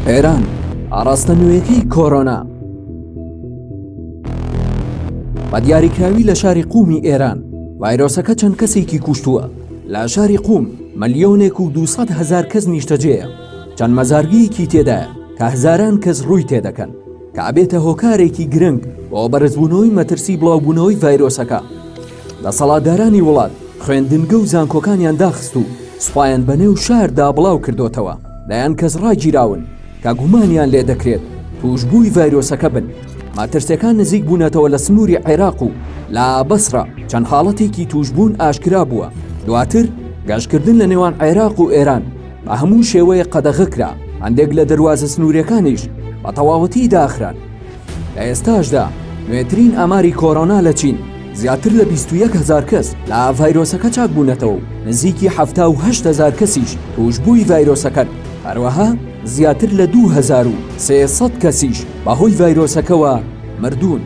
ئێران ئاراستە نوێیەکەی کۆرۆنا. بە دیاریکراوی لە شاری قومی ئێران ڤایرۆسەکە چەند کەسێکی کوشتووە. لە شاری قوم ملیۆنێک و 200,000 کەس نیشتەجێیە. چەند مەزارگیەکی تێدایە کە هەزاران کەس ڕووی تێدەکەن کە ئەبێتە هۆکارێکی گرنگ بۆ بەرزبوونەوەی مەترسی بڵاوبوونەوەی ڤایرۆسەکە. دەسەڵاتدارانی وڵات خوێندنگە و زانکۆکانیان داخست و سوپایان بەنێو شاردا بڵاو کردوتەوە. لایەن کەس ڕاگیراون کە گومانیان لێ دەکرێت توشبووی ڤایرۆسەکە بن. ماترسیەکان نزیک بوونەتەوە لە سنووری عێراق و لە بەسرا چەند حاڵەتێکی توشبوون ئاشکرا بووە. دواتر گەشتکردن لە نێوان عێراق و ئێران بە هەموو شێوەیە قەدەغە کرا. هەندێک لە دەواازە سنووریەکانیش بە تەواوەتی داخران. لە ئێستاشدا نوێترین ئاماری کۆرۆنا لە چین زیاتر لە 21,000 کەس لە ڤایرۆسەکە چاک بوونەتەوە و نزیکی 78,000 کەسیش توشبووی ڤایرۆسەکەن. هەروەها زیاتر لە 2,300 کەسیش بەهۆی ڤایرۆسەکەوە مردوون.